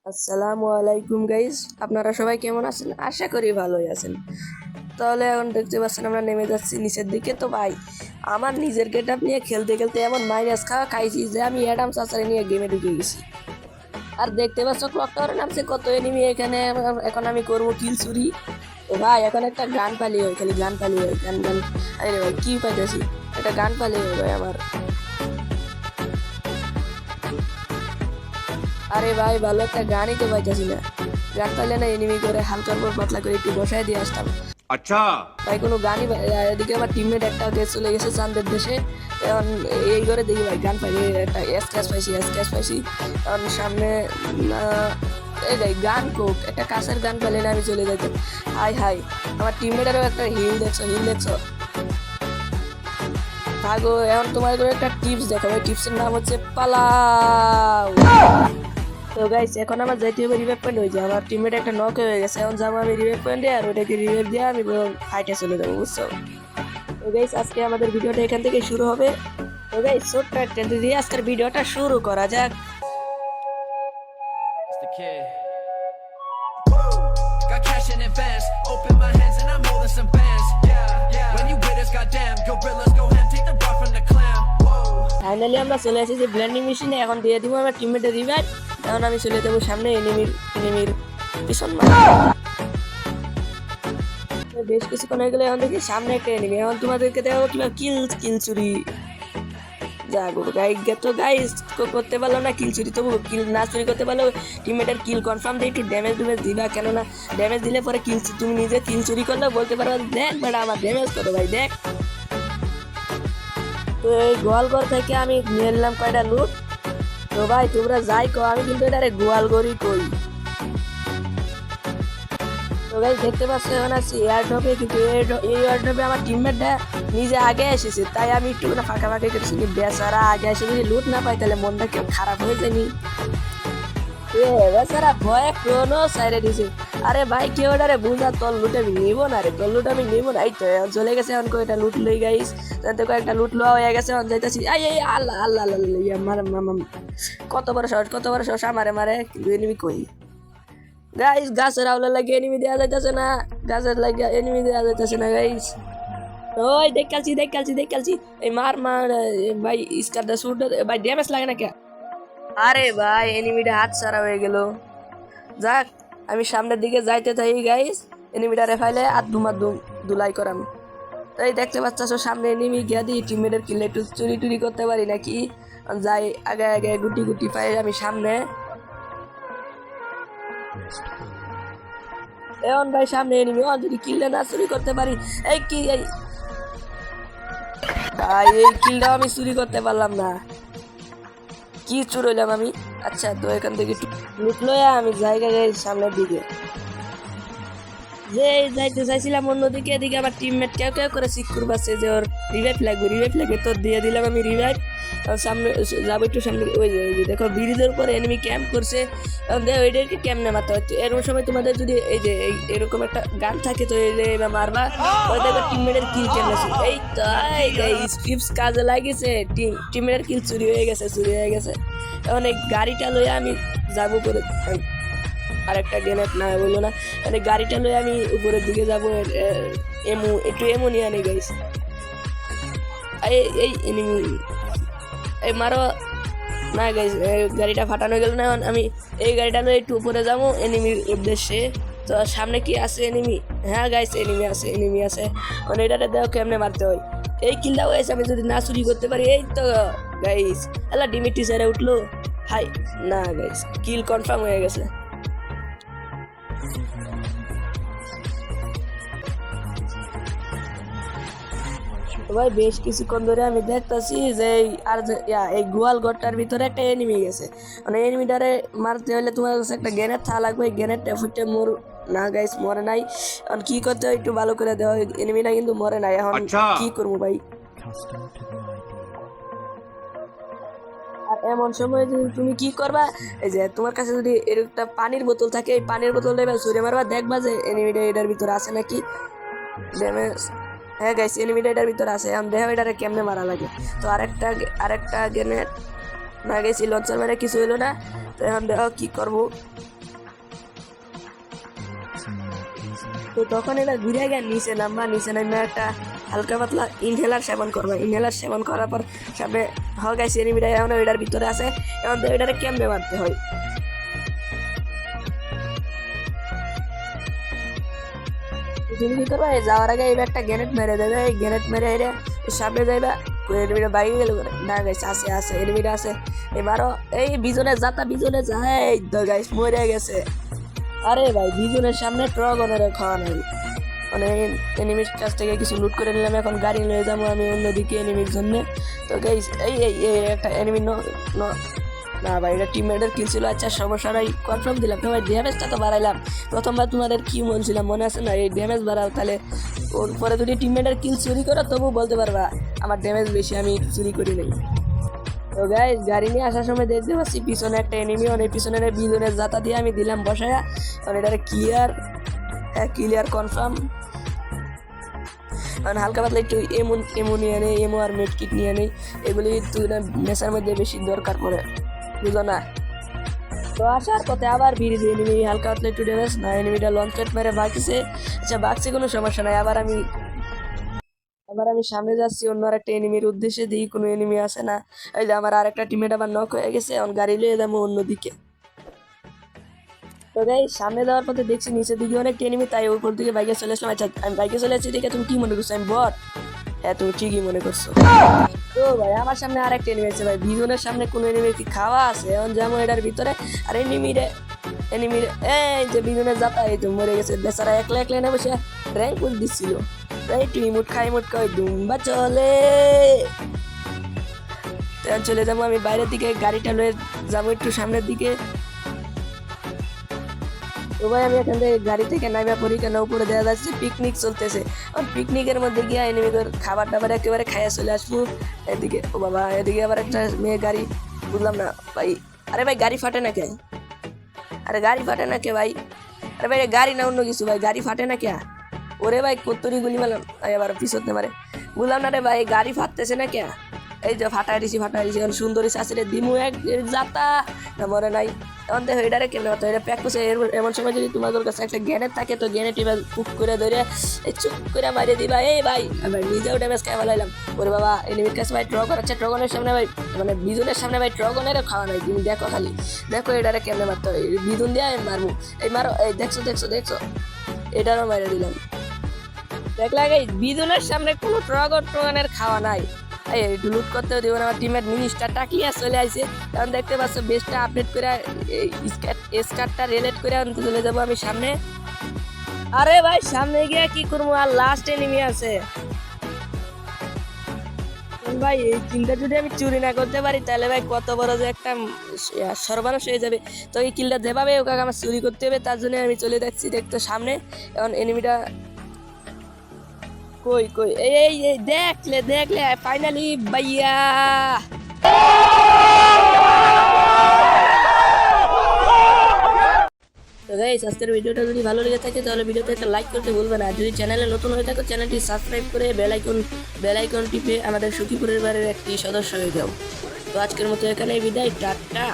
আসসালামু আলাইকুম গাইস, আপনারা সবাই কেমন আছেন? আশা করি ভালোই আছেন। তাহলে এখন দেখতে পাচ্ছেন আমরা নেমে যাচ্ছি নিচের দিকে। তো ভাই, আমার নিজের গেটআপ নিয়ে খেলতে খেলতে এমন মাইনাস খাইছি যে আমি অ্যাডাম চাচারে নিয়ে গেমে ঢুকে গেছি। আর দেখতে পাচ্ছ ক্লক টাওয়ারে নামছে কত এনিমি এখানে। এখন আমি করবো কিল চুরি। তো ভাই এখন একটা গান পালিয়ে হয়, খালি গান পালিয়ে হয়, গান গান। আরে ভাই কি পাইতেছি, একটা গান পালিয়ে হয় ভাই আমার। আরে ভাই ভালো একটা গানই তো পাইতেছি না। গান পাইলে না এনিমি করে হালকার পর পাতলা করে একটু বসায় দিয়ে আসতাম। अच्छा। ভাই কোনো গানই এদিকে আমার টিমমেট একটা দেশ চলে গেছে চান্দের দেশে। এখন এই করে দেখি ভাই গান পাই, একটা এস ক্যাশ পাইছি। কারণ সামনে এই ভাই গান কোক একটা কাছের গান পেলে না আমি চলে যেতাম। হাই হাই, আমার টিমমেটেরও একটা হিল দেখছো। থাকো, এখন তোমার করে একটা টিপস দেখো। ওই টিপসের নাম হচ্ছে পালাও। তো গাইস এখন আমার যাইতে হবে রিভাইভ পয়েন্ট। হয়েছে আমার টিমমেট একটা নক হয়ে গেছে, এখন যাবো আমি রিভাইভ পয়েন্টে, আর ওটাকে রিভাইভ দিয়ে আমি ফাইটে চলে যাবো, বুঝছো? তো গাইস আজকে আমাদের ভিডিওটা এখান থেকে শুরু হবে। তো গাইস ছোট্ট একটা দিয়ে আজকের ভিডিওটা শুরু করা যাক। It's the kid. Got cash in advance. Open my hands and I'm holding some bands. Yeah. When you with us, goddamn, gorillas go ham. Take the broth from the clam. Whoa. Finally আমরা চলে এসেছি blending মেশিনে। এখন দিয়ে দিব আমার টিমমেটের revive. এখন আমি চলে যাবো সামনে এনিমির পিছন মারা। বেশ কিছুক্ষণ হয়ে গেলে এখন দেখি সামনে একটা এনিমি। এখন তোমাদেরকে দেখাবো কিভাবে কিল চুরি। যাগো গাইস করতে পারলো না কিল চুরি, তবু কিল না চুরি করতে পারলো টিমমেটের কিল কনফার্ম দিয়ে একটু ড্যামেজ দিবা, কেননা ড্যামেজ দিলে পরে কিল তুমি নিজে কিল চুরি করলে বলতে পারো দেখ বেটা আমার ড্যামেজ করো ভাই দেখ। তো এই গোয়ালঘর থেকে আমি নিয়ে নিলাম কয়টা লুট। তো ভাই তোমরা যাই কো, আমি কিন্তু এটা গোয়ালঘরই কই। তো গাইস দেখতে পাচ্ছ এখন আছি এয়ারড্রপে, কিন্তু এই এয়ারড্রপে আমার টিমমেটটা নিজে আগে এসেছে, তাই আমি একটু ফাঁকা করেছি। বেচারা আগে এসে যদি লুট না পাই তাহলে মনটা কেউ খারাপ হয়ে যায়নি। বেচারা ভয়ে কোনো সাইডে দিছে। আরে ভাই কেউ ওটারে বুঝা, তোর লুট আমি নিব না রে, তোর লুট আমি নিব না। এই তো এখন চলে গেছে, এখন কয়েকটা লুট লই গাইস, তাতে কয়েকটা লুট লওয়া হয়ে গেছে। এখন যাইতেছি এই আল্লাহ আল্লাহ আল্লাহ মার কত বড় সাহস আমারে মারে, কিন্তু এনিমি কই। গাইস গাছের আওলা লাগে এনিমি দেয়া যাইতেছে না, গাছের লাগে এনিমি দেয়া যাইতেছে না গাইস। ওই দেখ কালছি এই মার ভাই স্কারটা শুট ভাই, ড্যামেজ লাগে না কে? আরে ভাই এনিমিটা হাত ছাড়া হয়ে গেল। যাক আমি সামনের দিকে যাইতে থাকি গাইস, এনিমিটারে ফাইলে দুলাই করাম। তাই দেখতে পাচ্ছ সামনে এনিমি গিয়া দিই টিমমেটের কিলে একটু চুরি টুরি করতে পারি নাকি। যাই আগে গুটি পাই আমি সামনে। এখন ভাই সামনে এনিমি, যদি কিলটা না চুরি করতে পারি। এই ভাই এই কিলটা আমি চুরি করতে পারলাম না, কি চুর হইলাম আমি। আচ্ছা তো এখান থেকে লুটলো আমি জায়গায় সামনের দিকে যে যাইতে চাইছিলাম অন্যদিকে, এদিকে আমার টিমমেট কেউ করে সিক করবাছে যে ওর রিভাইভ লাগবে, তো দিয়ে দিলাম আমি রিভাইভ। সামনে যাবো একটু সামনে, ওই যে দেখো ব্রিজের উপরে এনিমি ক্যাম্প করছে। ওইটাকে কেমনে মারতে হয়, এরকম সময় তোমাদের যদি এই যে এরকম একটা গান থাকে তো মারবা, ওই দেখো টিমমেটের কিল কেমনে। এই তো স্ক্রিপ্টস কাজে লাগিয়েছে, টিমমেটের কিল চুরি হয়ে গেছে। এখন এই গাড়িটা লইয়া আমি যাবো করে, আরেকটা গ্রেনেড না বললো না, মানে গাড়িটা লয়ে আমি উপরের দিকে যাবো। এমু নিয়ে আনি গাইস। এই এনিমি এই মারো না গাইস, গাড়িটা ফাটানো গেল না। এখন আমি এই গাড়িটা লয়ে একটু উপরে যাবো এনিমির উদ্দেশ্যে। তো সামনে কি আছে এনিমি? হ্যাঁ গাইস এনিমি আছে। মানে এটাতে দেখো কেমনে মারতে হয়। এই কিলটা গাইস আমি যদি না চুরি করতে পারি, এই তো গাইস আল্লাহ ডিমিটি স্যারে উঠলো। হাই না গাইস, কিল কনফার্ম হয়ে গেছে। ভাই বেশ কিছুক্ষণ ধরে আমি দেখতেছি যে এই গোয়াল ঘরটার ভিতরে একটা এনিমি গেছে। মানে এনিমিটারে মারতে হলে তোমার কাছে একটা গ্রেনেড থা লাগবে, গ্রেনেডটা ফুটে না গাইস মরে নাই। এখন কি করতে হয় একটু ভালো করে দেওয়া, এনিমিটা কিন্তু মরে নাই। এখন কি করবো ভাই? আর এমন সময় যদি তুমি কি করবা, এই যে তোমার কাছে যদি একটা পানির বোতল থাকে, এই পানির বোতলটা এবার ছুঁড়ে মারবা, দেখবা যে এনিমিটা এটার ভিতরে আছে নাকি ড্যামেজ। হ্যাঁ গাইস এনিমিটা এটার ভিতরে আছে। এখন দেখো এটারে কেমনে মারা লাগে। তো আরেকটা গ্রেনেড না গেছি লঞ্চার মারে কিছু হইলো না। তো এখন দেখো কি করবো। তো তখন এটা ঘুরে গিয়ে নিচে নামে একটা হালকা পাতলা ইনহেলার সেবন করবে। ইনহেলার সেবন করার পর সামনে গাইস এনিমিটা এখন ওইটার ভিতরে আছে, এখন তো ওইটারে কেমনে মারতে হয়। তুমি কি করবা, যাওয়ার আগে এই একটা গ্রেনেড মেরে দেবে, এই গ্রেনেড মেরে এরে সামনে যাইবা, এনিমিটা বাইরে গেল না গাইস, আছে এনিমিটা আছে। এবারও এই বিজনের যায় তো গাইস মরে গেছে। আরে ভাই বিজনের সামনে ট্রগনের খাওয়া নাই, মানে এনিমির কাছ থেকে কিছু লুট করে নিলাম, এখন গাড়ি নিয়ে যাবো আমি অন্যদিকে এনিমির জন্য। তো গাইস এই একটা এনিমি না ভাই এটা টিমমেটের কিল ছিল। আচ্ছা সমস্যা নাই, কনফার্ম দিলাম। তো ভাই ড্যামেজটা তো বাড়াইলাম, প্রথমবার তোমাদের কি বলছিলাম মনে আছে না, এই ড্যামেজ বাড়াও, তাহলে ওর পরে যদি টিমমেটের কিল চুরি করো তবু বলতে পারবা আমার ড্যামেজ বেশি, আমি চুরি করি নাই। তো গাইস গাড়ি নিয়ে আসার সময় দেখতে পাচ্ছি পিছনে একটা এনিমি, অনেক পিছনের বিজনের জাতা দিয়ে আমি দিলাম বসায়া, কারণ এটা ক্লিয়ার কনফার্ম। কারণ হালকা পাতলা একটু এমো নিয়ে নেই, এমো আর মেড কিট নিয়ে নেই, এগুলি নেশার মধ্যে বেশি দরকার পড়ে, বুঝো না। তো আসার পথে আবার ভিড় দিয়ে এনিমি হালকা পাতলা একটু ড্যামেজ না, এনিমিটা লঞ্চ প্যাড মেরে বাকিছে। আচ্ছা বাকছে কোনো সমস্যা নাই, আবার আমি সামনে যাচ্ছি অন্য আরেকটা এনিমির উদ্দেশ্যে, দিই কোনো এনিমি আসে না। এই যে আমার আরেকটা টিমমেট আবার নক হয়ে গেছে, এখন গাড়ি লিয়ে যাবো অন্যদিকে। তো গাই সামনে যাওয়ার পথে দেখছি নিচের দিকে অনেক এনিমি, তাই উপর দিকে বাইকে চলে আসলাম। আচ্ছা আমি বাইকে চলে আসছি দেখে তুমি কি মনে করছো আমি বট? হ্যাঁ তুমি ঠিকই মনে করছো। তো ভাই আমার সামনে আরেকটা এনিমি আছে ভাই, বিজনের সামনে কোনো এনিমির কি খাওয়া আছে? এখন যেমন এটার ভিতরে আর এনিমিরে এই যে বিজনের জাতা, এই তো মরে গেছে বেচারা, একলা এনে বসে র্যাঙ্ক পুশ দিচ্ছিল। তাই তুই মুট খাই দুম্বা চলে। চলে যাবো আমি বাইরের দিকে, গাড়িটা লয়ে যাবো একটু সামনের দিকে। তো ভাই আমি এখান থেকে গাড়ি থেকে নামিয়া পড়ি, কেন উপরে দেওয়া যাচ্ছে পিকনিক চলতেছে, আর পিকনিকের মধ্যে গিয়ে এনিমিদের খাবার দাবার একেবারে খাইয়া চলে আসবো। এদিকে ও বাবা, এদিকে আবার একটা মেয়ে গাড়ি, বুঝলাম না ভাই। আরে ভাই গাড়ি ফাটে না কে? আরে গাড়ি ফাটে না কে ভাই? আরে ভাই গাড়ি না অন্য কিছু ভাই, গাড়ি ফাটে না কে? ওরে ভাই কত্তরি গুলি মারলাম, আবার পিছতে মারে, বুঝলাম না রে ভাই গাড়ি ফাটতেছে না কে? এই যে ফাটাই দিছি এখন সুন্দরী শাশুড়ি দিমু এক যাতা না মরে নাই। এখন দেখো এটারে কেমন হতো, এটা প্যাক করছে। এমন সময় যদি তোমাদের কাছে একটা গ্যানেট থাকে তো গ্যানেট এবার পুক করে ধরে এই চুপ করে মারিয়ে দিবা। এই ভাই ভাই নিজেও ড্যামেজ খাই ফেলাইলাম। ওরে বাবা এনিমির কাছে ভাই ট্রগন আছে, ট্রগনের সামনে ভাই মানে বিজুনের সামনে ভাই ট্রগনের খাওয়া নাই। তুমি দেখো খালি দেখো এটারে কেমনে মারতে হয়, বিজুন দিয়ে মারবো। এই মারো, এই দেখছো এটারও মারিয়ে দিলাম। দেখলা এই বিজুনের সামনে কোনো ট্রগনের খাওয়া নাই। এই একটু লুট করতে দিব না, আমার টিমের মিনিস্টারটা কি চলে আসছে। এখন দেখতে পাচ্ছ বেসটা আপডেট করে স্কার্টটা রিলেট করে চলে যাবো আমি সামনে। আরে ভাই সামনে গিয়ে কি করবো, আর লাস্ট এনিমি আছে ভাই। এই কিলটা যদি আমি চুরি না করতে পারি তাহলে ভাই কত বড় যে একটা সর্বনাশ হয়ে যাবে। তো এই কিলটা যেভাবে ওকে আমার চুরি করতে হবে, তার জন্য আমি চলে যাচ্ছি দেখতে সামনে। এখন এনিমিটা কই এই দেখলে ফাইনালি ভাইয়া। তো গাইস আজকের ভিডিওটা যদি ভালো লেগে থাকে তাহলে ভিডিওতে একটা লাইক করতে ভুলবে না। যদি চ্যানেলে নতুন হয়ে থাকো চ্যানেলটি সাবস্ক্রাইব করে বেল আইকন টিপে আমাদের সুখী পরিবারের একটি সদস্য হয়ে যাও। তো আজকের মতো এখানেই বিদায়, টাটা।